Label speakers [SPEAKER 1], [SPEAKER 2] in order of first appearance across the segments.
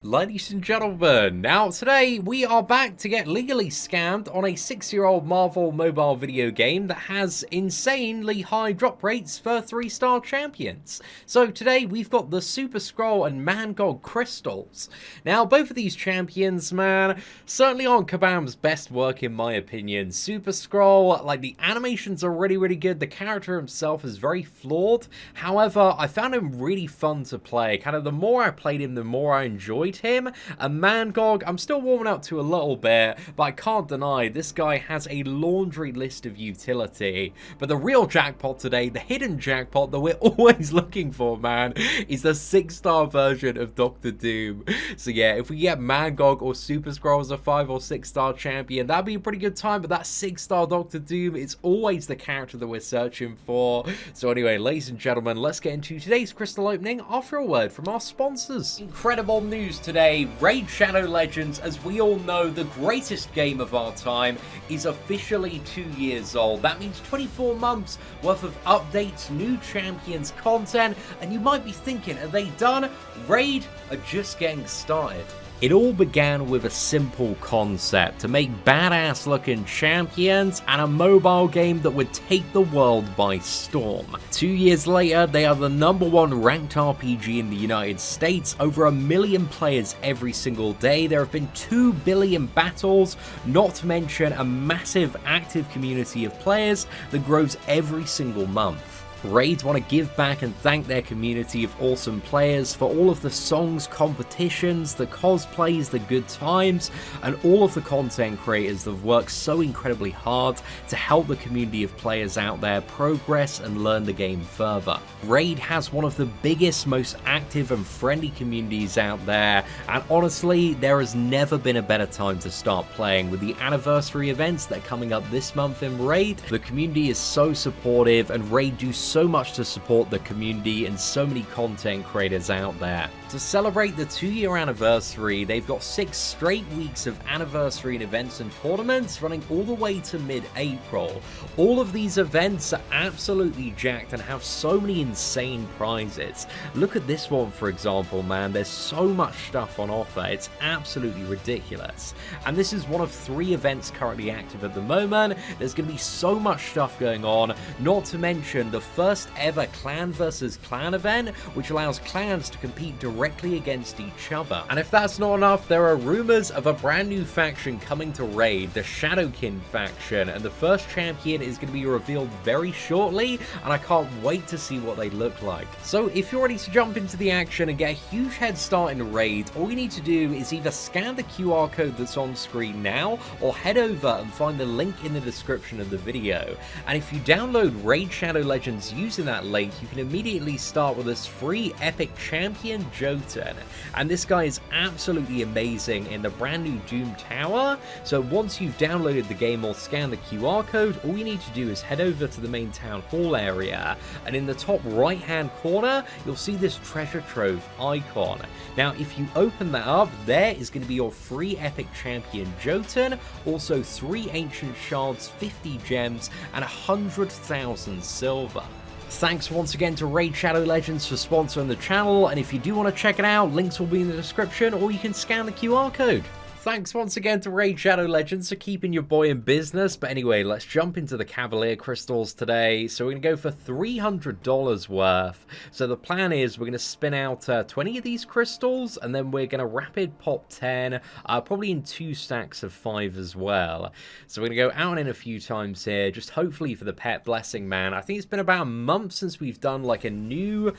[SPEAKER 1] Ladies and gentlemen, now today we are back to get legally scammed on a 6-year-old Marvel mobile video game that has insanely high drop rates for 3-star champions. So today we've got the Super Skrull and Mangog crystals. Now both of these champions, man, certainly aren't Kabam's best work in my opinion. Super Skrull, like, the animations are really good, the character himself is very flawed. However, I found him really fun to play. Kind of the more I played him, the more I enjoyed him. And Mangog, I'm still warming up to a little bit, but I can't deny this guy has a laundry list of utility. But the real jackpot today, the hidden jackpot that we're always looking for, man, is the 6-star version of Dr. Doom. So yeah, if we get Mangog or Super Skrull as a 5 or 6-star champion, that'd be a pretty good time. But that 6-star Dr. Doom is always the character that we're searching for. So anyway, ladies and gentlemen, let's get into today's crystal opening after a word from our sponsors. Incredible news today. Raid Shadow Legends, as we all know, the greatest game of our time, is officially 2 years old. That means 24 months worth of updates, new champions, content, and you might be thinking, are they done? Raid are just getting started. It all began with a simple concept: to make badass looking champions and a mobile game that would take the world by storm. 2 years later, they are the #1 ranked RPG in the United States, over 1 million players every single day. There have been 2 billion battles, not to mention a massive active community of players that grows every single month. Raids want to give back and thank their community of awesome players for all of the songs, competitions, the cosplays, the good times, and all of the content creators that have worked so incredibly hard to help the community of players out there progress and learn the game further. Raid has one of the biggest, most active and friendly communities out there, and honestly, there has never been a better time to start playing. With the anniversary events that are coming up this month in Raid, the community is so supportive, and Raid do so much to support the community and so many content creators out there. To celebrate the 2-year anniversary, they've got 6 straight weeks of anniversary and events and tournaments running all the way to mid-April. All of these events are absolutely jacked and have so many insane prizes. Look at this one, for example, man. There's so much stuff on offer. It's absolutely ridiculous. And this is one of 3 events currently active at the moment. There's going to be so much stuff going on, not to mention the first ever clan versus clan event, which allows clans to compete directly against each other. And if that's not enough, there are rumors of a brand new faction coming to Raid, the Shadowkin faction, and the first champion is going to be revealed very shortly, and I can't wait to see what they look like. So if you're ready to jump into the action and get a huge head start in Raid, all you need to do is either scan the QR code that's on screen now, or head over and find the link in the description of the video. And if you download Raid Shadow Legends using that link, you can immediately start with this free epic champion, Jotun. And this guy is absolutely amazing in the brand new Doom Tower. So once you've downloaded the game or scanned the QR code, all you need to do is head over to the main town hall area, and in the top right hand corner you'll see this treasure trove icon. Now if you open that up, there is going to be your free epic champion Jotun, also 3 ancient shards, 50 gems, and 100,000 silver. Thanks once again to Raid Shadow Legends for sponsoring the channel, and if you do want to check it out, links will be in the description, or you can scan the QR code. Thanks once again to Raid Shadow Legends for keeping your boy in business. But anyway, let's jump into the Cavalier crystals today. So we're going to go for $300 worth. So the plan is we're going to spin out 20 of these crystals, and then we're going to rapid pop 10, probably in 2 stacks of 5 as well. So we're going to go out and in a few times here, just hopefully for the pet blessing, man. I think it's been about a month since we've done like a new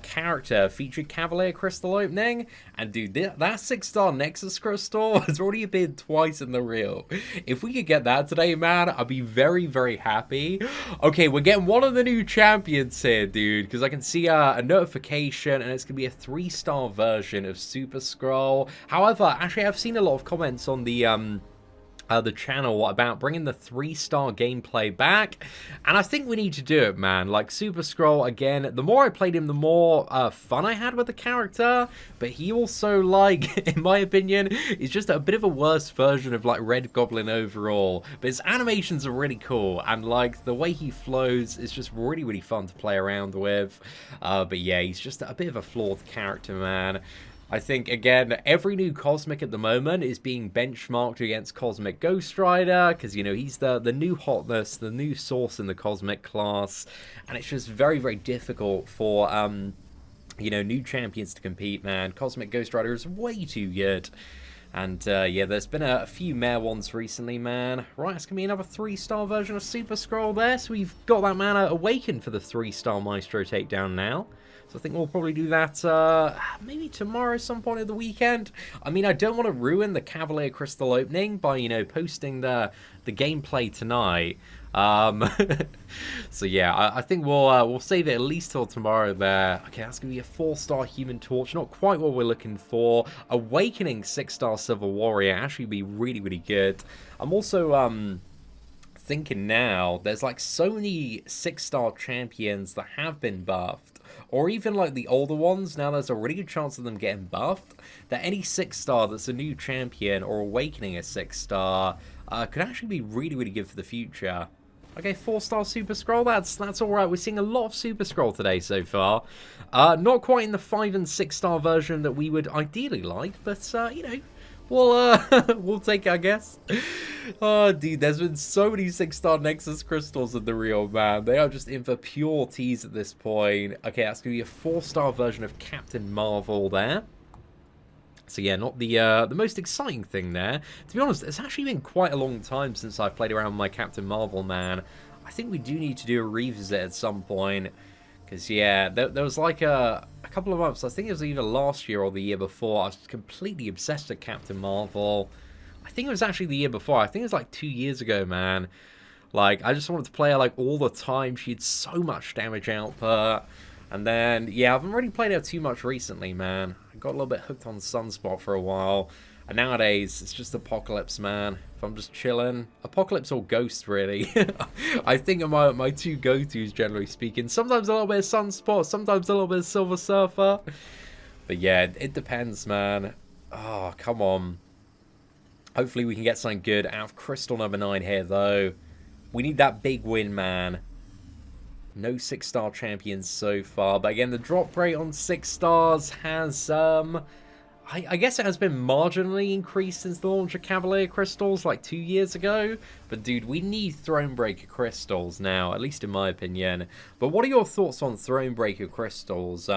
[SPEAKER 1] character featured Cavalier crystal opening. And dude, that 6-star Nexus crystal has already appeared twice in the reel. If we could get that today, man, I'd be very happy. Okay, we're getting one of the new champions here, dude, because I can see a notification, and it's going to be a 3-star version of Super Skrull. However, actually, I've seen a lot of comments on the channel about bringing the 3-star gameplay back, and I think we need to do it, man. Like, Super Skrull, again, the more I played him, the more fun I had with the character, but he also, like, in my opinion, is just a bit of a worse version of, like, Red Goblin overall, but his animations are really cool, and, like, the way he flows is just really fun to play around with, but yeah, he's just a bit of a flawed character, man. I think, again, every new Cosmic at the moment is being benchmarked against Cosmic Ghost Rider, because, you know, he's the new hotness, the new source in the Cosmic class, and it's just very, very difficult for, you know, new champions to compete, man. Cosmic Ghost Rider is way too good. And, yeah, there's been a few mare ones recently, man. Right, it's going to be another 3-star version of Super Skrull there, so we've got that mana awakened for the 3-star Maestro takedown now. So I think we'll probably do that maybe tomorrow, some point of the weekend. I mean, I don't want to ruin the Cavalier Crystal opening by, you know, posting the gameplay tonight. So yeah, I think we'll save it at least till tomorrow there. Okay, that's going to be a 4-star Human Torch. Not quite what we're looking for. Awakening 6-star Silver Warrior. Actually be really, really good. I'm also thinking now, there's like so many 6-star champions that have been buffed. Or even like the older ones, now there's a really good chance of them getting buffed, that any 6-star that's a new champion or awakening a 6-star could actually be really, really good for the future. Okay, 4-star Super Skrull, that's alright. We're seeing a lot of Super Skrull today so far. Not quite in the 5- and 6-star version that we would ideally like, but, you know, we'll take it, I guess. Oh, dude, there's been so many 6-star Nexus crystals in the real, man. They are just in for pure tease at this point. Okay, that's going to be a 4-star version of Captain Marvel there. So yeah, not the most exciting thing there. To be honest, it's actually been quite a long time since I've played around with my Captain Marvel, man. I think we do need to do a revisit at some point. Because, yeah, there was like a couple of months, I think it was either last year or the year before, I was completely obsessed with Captain Marvel. I think it was actually the year before. I think it was like 2 years ago, man. Like, I just wanted to play her like all the time. She had so much damage output. And then, yeah, I haven't really played her too much recently, man. I got a little bit hooked on Sunspot for a while. And nowadays, it's just Apocalypse, man. If I'm just chilling. Apocalypse or Ghost, really. I think are my two go-tos, generally speaking. Sometimes a little bit of Sunspot, sometimes a little bit of Silver Surfer. But yeah, it depends, man. Oh, come on. Hopefully we can get something good out of Crystal number 9 here, though. We need that big win, man. No 6-star champions so far. But again, the drop rate on 6 stars has... I guess it has been marginally increased since the launch of Cavalier Crystals like 2 years ago. But dude, we need Thronebreaker Crystals now, at least in my opinion. But what are your thoughts on Thronebreaker Crystals,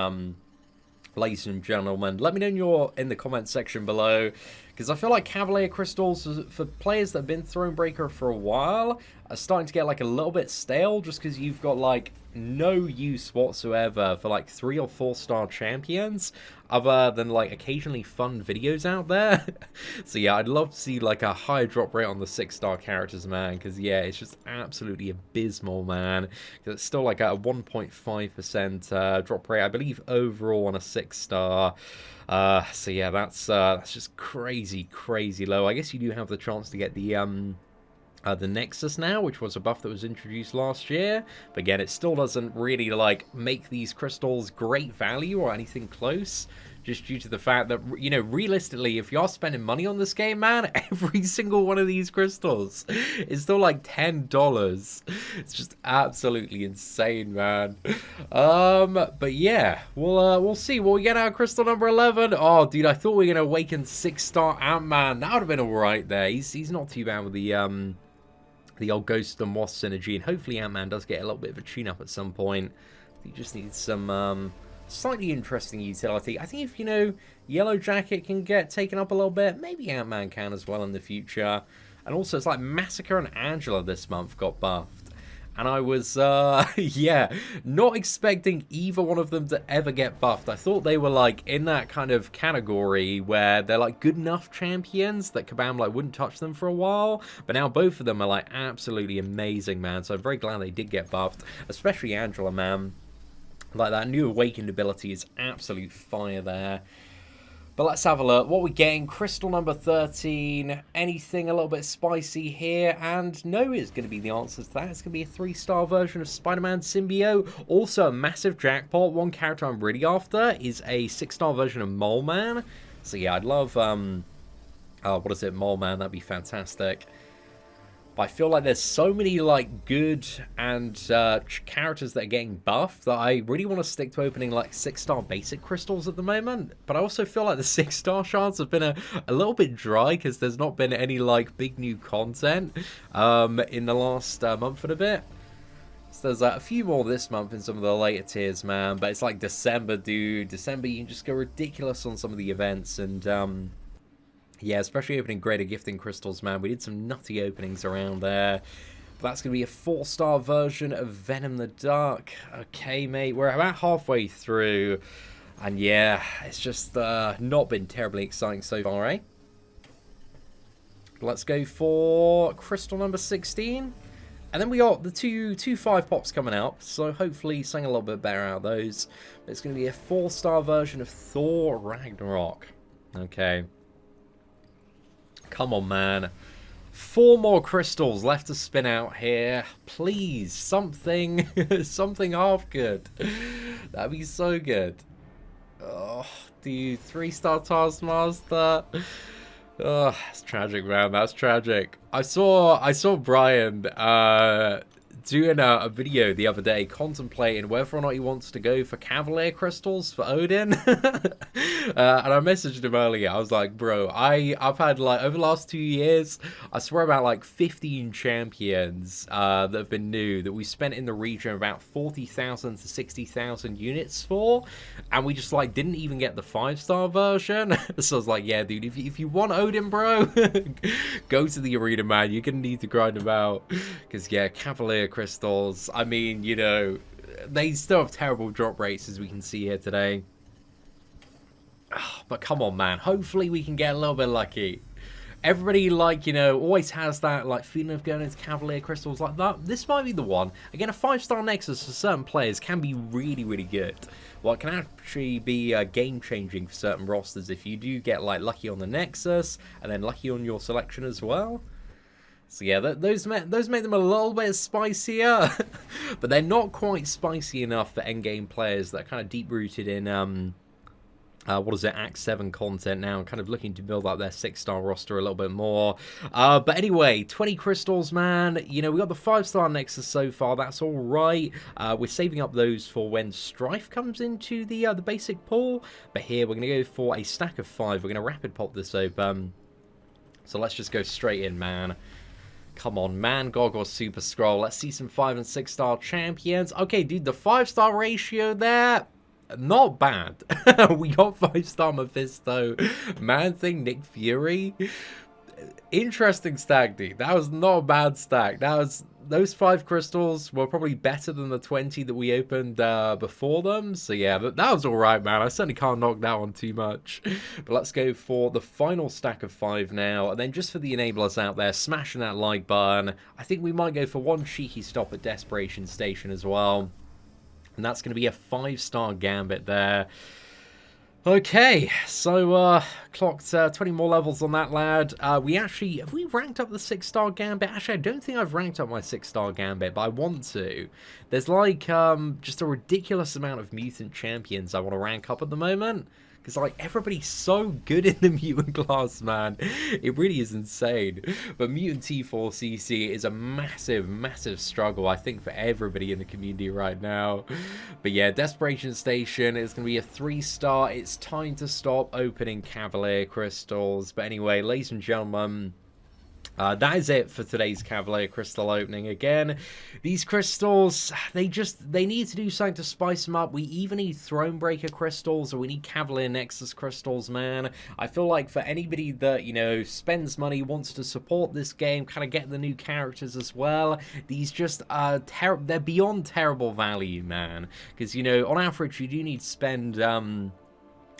[SPEAKER 1] ladies and gentlemen? Let me know in the comment section below. Because I feel like Cavalier Crystals, for players that have been Thronebreaker for a while, are starting to get like a little bit stale. Just because you've got like no use whatsoever for like 3 or 4-star champions. Other than like occasionally fun videos out there. So yeah, I'd love to see like a higher drop rate on the 6-star characters, man. Because yeah, it's just absolutely abysmal, man. Because it's still like a 1.5% drop rate, I believe, overall on a 6-star. So yeah, that's just crazy, crazy low. I guess you do have the chance to get the Nexus now, which was a buff that was introduced last year. But again, it still doesn't really like make these crystals great value or anything close. Just due to the fact that, you know, realistically, if you're spending money on this game, man, every single one of these crystals is still like $10. It's just absolutely insane, man. But yeah, we'll see. Will we get our crystal number 11? Oh, dude, I thought we were gonna awaken 6-star Ant-Man. That would have been alright there. He's not too bad with the old Ghost and Wasp synergy, and hopefully Ant-Man does get a little bit of a tune-up at some point. He just needs some slightly interesting utility. I think if, you know, Yellow Jacket can get taken up a little bit, maybe Ant-Man can as well in the future. And also, it's like Massacre and Angela this month got buffed. And I was, yeah, not expecting either one of them to ever get buffed. I thought they were, like, in that kind of category where they're, like, good enough champions that Kabam, like, wouldn't touch them for a while. But now both of them are, like, absolutely amazing, man. So I'm very glad they did get buffed, especially Angela, man. Like, that new awakened ability is absolute fire there. But let's have a look. What we're getting, crystal number 13. Anything a little bit spicy here? And no is going to be the answer to that. It's going to be a 3-star version of Spider-Man Symbiote. Also a massive jackpot. One character I'm really after is a 6-star version of Mole Man. So yeah, I'd love, what is it, Mole Man? That'd be fantastic. But I feel like there's so many like good and characters that are getting buffed that I really want to stick to opening like 6-star basic crystals at the moment. But I also feel like the 6-star shards have been a little bit dry because there's not been any like big new content in the last month and a bit. So there's a few more this month in some of the later tiers, man. But it's like December, dude. December, you can just go ridiculous on some of the events. And yeah, especially opening greater gifting crystals, man. We did some nutty openings around there. But that's going to be a 4-star version of Venom the Dark. Okay, mate. We're about halfway through. And yeah, it's just not been terribly exciting so far, eh? Let's go for crystal number 16. And then we got the two 5-pops coming out, so hopefully something a little bit better out of those. But it's going to be a 4-star version of THOR Ragnarok. Okay. Come on, man. 4 more crystals left to spin out here. Please, something, something half good. That'd be so good. Oh, dude, 3-star Taskmaster. Oh, that's tragic, man. That's tragic. I saw Brian doing a video the other day contemplating whether or not he wants to go for Cavalier crystals for Odin. And I messaged him earlier. I was like, bro, I've had like over the last 2 years, I swear about like 15 champions that have been new that we spent in the region about 40,000 to 60,000 units for, and we just like didn't even get the 5-star version. So I was like, yeah, dude, if you want Odin, bro, go to the arena, man. You're gonna need to grind them out, because yeah, Cavalier crystals, I mean, you know, they still have terrible drop rates as we can see here today. But come on, man, hopefully we can get a little bit lucky. Everybody, like, you know, always has that like feeling of going into Cavalier crystals like that. This might be the one. Again, a 5-star Nexus for certain players can be really, really good. Well, it can actually be game-changing for certain rosters if you do get like lucky on the Nexus and then lucky on your selection as well. So yeah, those make them a little bit spicier, but they're not quite spicy enough for endgame players that are kind of deep-rooted in, what is it, Act 7 content now, and kind of looking to build up their 6-star roster a little bit more. But anyway, 20 crystals, man. You know, we got the 5-star Nexus so far. That's all right. We're saving up those for when Strife comes into the basic pool. But here, we're going to go for a stack of 5. We're going to rapid pop this open. So let's just go straight in, man. Come on, Mangog or Super Skrull. Let's see some 5- and 6-star champions. Okay, dude, the 5-star ratio there, not bad. We got 5-star Mephisto, Man-Thing, Nick Fury. Interesting stack, dude. That was not a bad stack. Those 5 crystals were probably better than the 20 that we opened before them. So yeah, that was all right, man. I certainly can't knock that one too much. But let's go for the final stack of 5 now. And then just for the enablers out there, smashing that like button. I think we might go for one cheeky stop at Desperation Station as well. And that's going to be a 5-star Gambit there. Okay, so clocked 20 more levels on that, lad. Have we ranked up the 6-star Gambit? Actually, I don't think I've ranked up my 6-star Gambit, but I want to. There's like just a ridiculous amount of mutant champions I want to rank up at the moment. Because, like, everybody's so good in the mutant class, man. It really is insane. But mutant T4CC is a massive, massive struggle, I think, for everybody in the community right now. But yeah, Desperation Station is going to be a 3-star. It's time to stop opening Cavalier crystals. But anyway, ladies and gentlemen, that is it for today's Cavalier crystal opening. Again, these crystals, they need to do something to spice them up. We even need Thronebreaker crystals, or we need Cavalier Nexus crystals, man. I feel like for anybody that, you know, spends money, wants to support this game, kind of get the new characters as well, these just they're beyond terrible value, man. Because, you know, on average, you do need to spend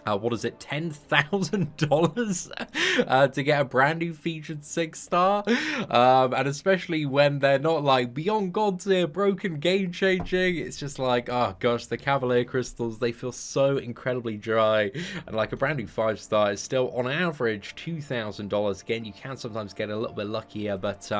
[SPEAKER 1] what is it, $10,000 to get a brand new featured 6-star, and especially when they're not like beyond god tier, broken, game changing. It's just like, oh gosh, the Cavalier crystals, they feel so incredibly dry, and like a brand new 5-star is still on average $2,000. Again, you can sometimes get a little bit luckier, but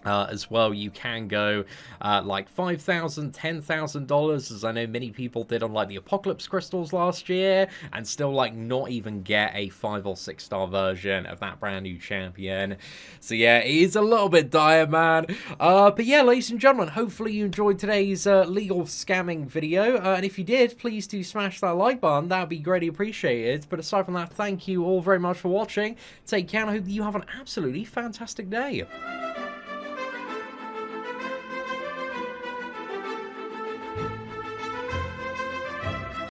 [SPEAKER 1] As well, you can go like $5,000, $10,000, as I know many people did on like the Apocalypse Crystals last year, and still like not even get a 5 or 6 star version of that brand new champion. So yeah, it is a little bit dire, man. But yeah, ladies and gentlemen, hopefully you enjoyed today's legal scamming video, and if you did, please do smash that like button. That would be greatly appreciated. But aside from that, thank you all very much for watching. Take care, and I hope that you have an absolutely fantastic day.